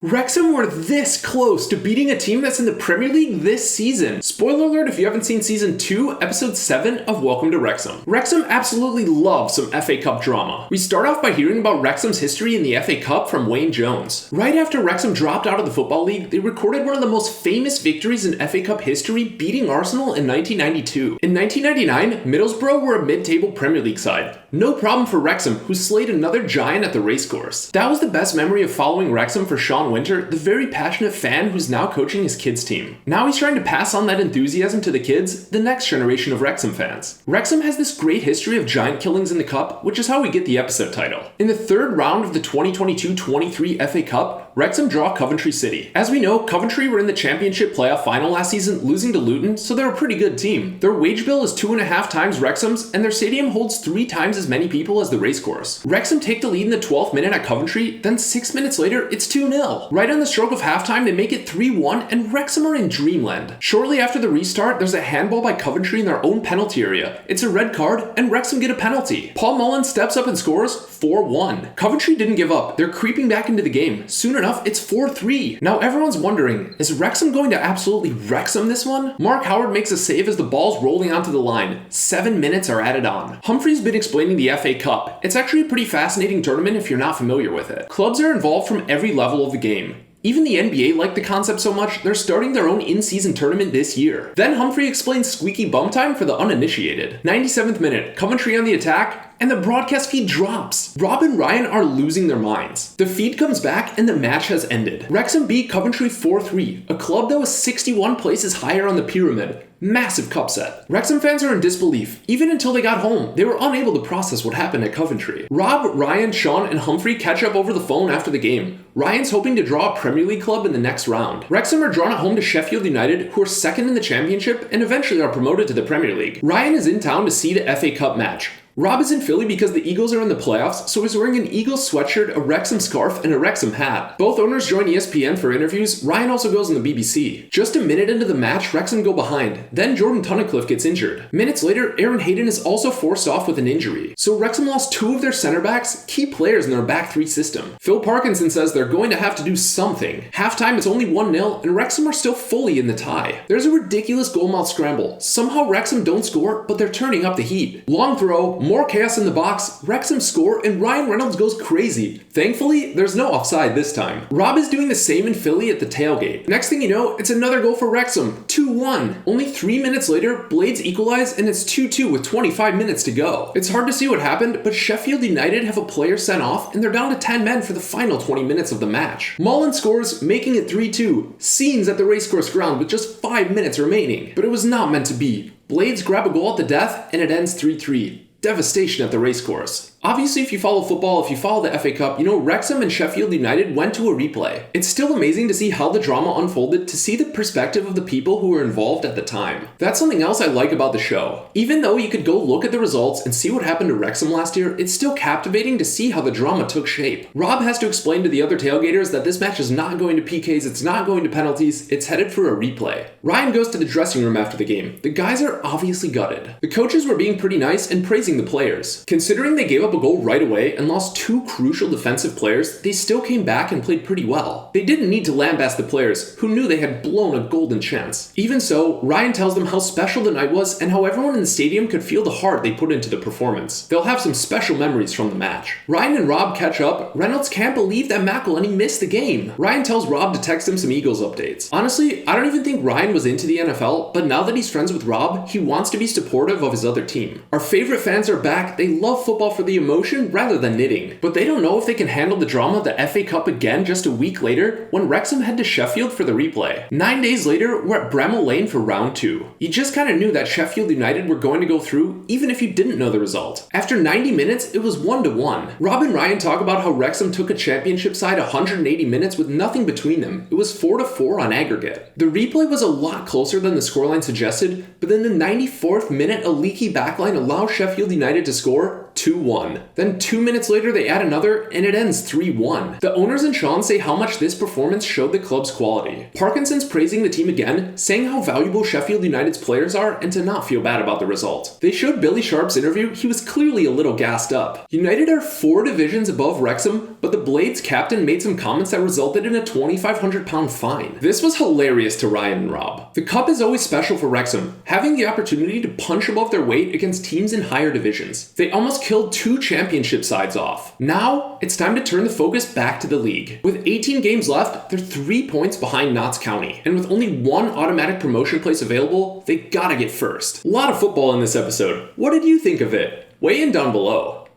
Wrexham were this close to beating a team that's in the Premier League this season. Spoiler alert if you haven't seen Season 2, Episode 7 of Welcome to Wrexham. Wrexham absolutely loves some FA Cup drama. We start off by hearing about Wrexham's history in the FA Cup from Wayne Jones. Right after Wrexham dropped out of the Football League, they recorded one of the most famous victories in FA Cup history, beating Arsenal in 1992. In 1999, Middlesbrough were a mid-table Premier League side. No problem for Wrexham, who slayed another giant at the racecourse. That was the best memory of following Wrexham for Sean Winter, the very passionate fan who's now coaching his kids' team. Now he's trying to pass on that enthusiasm to the kids, the next generation of Wrexham fans. Wrexham has this great history of giant killings in the Cup, which is how we get the episode title. In the third round of the 2022-23 FA Cup, Wrexham draw Coventry City. As we know, Coventry were in the Championship playoff final last season, losing to Luton, so they're a pretty good team. Their wage bill is 2.5 times Wrexham's, and their stadium holds 3 times as many people as the racecourse. Wrexham take the lead in the 12th minute at Coventry, then 6 minutes later, it's 2-0. Right on the stroke of halftime, they make it 3-1, and Wrexham are in dreamland. Shortly after the restart, there's a handball by Coventry in their own penalty area. It's a red card, and Wrexham get a penalty. Paul Mullin steps up and scores 4-1. Coventry didn't give up. They're creeping back into the game. Soon enough, it's 4-3. Now everyone's wondering, is Wrexham going to absolutely Wrexham this one? Mark Howard makes a save as the ball's rolling onto the line. 7 minutes are added on. Humphrey's been explaining the FA Cup. It's actually a pretty fascinating tournament if you're not familiar with it. Clubs are involved from every level of the game. Even the NBA liked the concept so much, they're starting their own in-season tournament this year. Then Humphrey explains squeaky bum time for the uninitiated. 97th minute, Coventry on the attack, and the broadcast feed drops. Rob and Ryan are losing their minds. The feed comes back and the match has ended. Wrexham beat Coventry 4-3, a club that was 61 places higher on the pyramid. Massive cup set. Wrexham fans are in disbelief. Even until they got home, they were unable to process what happened at Coventry. Rob, Ryan, Sean, and Humphrey catch up over the phone after the game. Ryan's hoping to draw a Premier League club in the next round. Wrexham are drawn at home to Sheffield United, who are second in the Championship and eventually are promoted to the Premier League. Ryan is in town to see the FA Cup match. Rob is in Philly because the Eagles are in the playoffs, so he's wearing an Eagles sweatshirt, a Wrexham scarf, and a Wrexham hat. Both owners join ESPN for interviews. Ryan also goes on the BBC. Just a minute into the match, Wrexham go behind. Then Jordan Tunnicliffe gets injured. Minutes later, Aaron Hayden is also forced off with an injury. So Wrexham lost 2 of their center backs, key players in their back 3 system. Phil Parkinson says they're going to have to do something. Halftime, it's only 1-0, and Wrexham are still fully in the tie. There's a ridiculous goalmouth scramble. Somehow Wrexham don't score, but they're turning up the heat. Long throw, more chaos in the box, Wrexham score, and Ryan Reynolds goes crazy. Thankfully, there's no offside this time. Rob is doing the same in Philly at the tailgate. Next thing you know, it's another goal for Wrexham, 2-1. Only 3 minutes later, Blades equalize, and it's 2-2 with 25 minutes to go. It's hard to see what happened, but Sheffield United have a player sent off, and they're down to 10 men for the final 20 minutes of the match. Mullin scores, making it 3-2. Scenes at the racecourse ground with just 5 minutes remaining. But it was not meant to be. Blades grab a goal at the death, and it ends 3-3. Devastation at the racecourse. Obviously, if you follow football, if you follow the FA Cup, you know Wrexham and Sheffield United went to a replay. It's still amazing to see how the drama unfolded, to see the perspective of the people who were involved at the time. That's something else I like about the show. Even though you could go look at the results and see what happened to Wrexham last year, it's still captivating to see how the drama took shape. Rob has to explain to the other tailgaters that this match is not going to PKs, it's not going to penalties, it's headed for a replay. Ryan goes to the dressing room after the game. The guys are obviously gutted. The coaches were being pretty nice and praising the players. Considering they gave up a goal right away and lost 2 crucial defensive players, they still came back and played pretty well. They didn't need to lambast the players, who knew they had blown a golden chance. Even so, Ryan tells them how special the night was and how everyone in the stadium could feel the heart they put into the performance. They'll have some special memories from the match. Ryan and Rob catch up. Reynolds can't believe that McElhenney missed the game. Ryan tells Rob to text him some Eagles updates. Honestly, I don't even think Ryan was into the NFL, but now that he's friends with Rob, he wants to be supportive of his other team. Our favorite fans are back. They love football for the emotion rather than knitting. But they don't know if they can handle the drama of the FA Cup again just a week later when Wrexham head to Sheffield for the replay. 9 days later, we're at Bramall Lane for round 2. You just kind of knew that Sheffield United were going to go through even if you didn't know the result. After 90 minutes, it was 1-1. Rob and Ryan talk about how Wrexham took a championship side 180 minutes with nothing between them. It was 4-4 on aggregate. The replay was a lot closer than the scoreline suggested, but then the 94th minute, a leaky backline allows Sheffield United to score 2-1. Then 2 minutes later they add another and it ends 3-1. The owners and Sean say how much this performance showed the club's quality. Parkinson's praising the team again, saying how valuable Sheffield United's players are and to not feel bad about the result. They showed Billy Sharp's interview, he was clearly a little gassed up. United are 4 divisions above Wrexham, but the Blades captain made some comments that resulted in a £2,500 fine. This was hilarious to Ryan and Rob. The cup is always special for Wrexham, having the opportunity to punch above their weight against teams in higher divisions. They almost killed 2 championship sides off. Now, it's time to turn the focus back to the league. With 18 games left, they're 3 points behind Notts County, and with only 1 automatic promotion place available, they gotta get first. A lot of football in this episode. What did you think of it? Weigh in down below.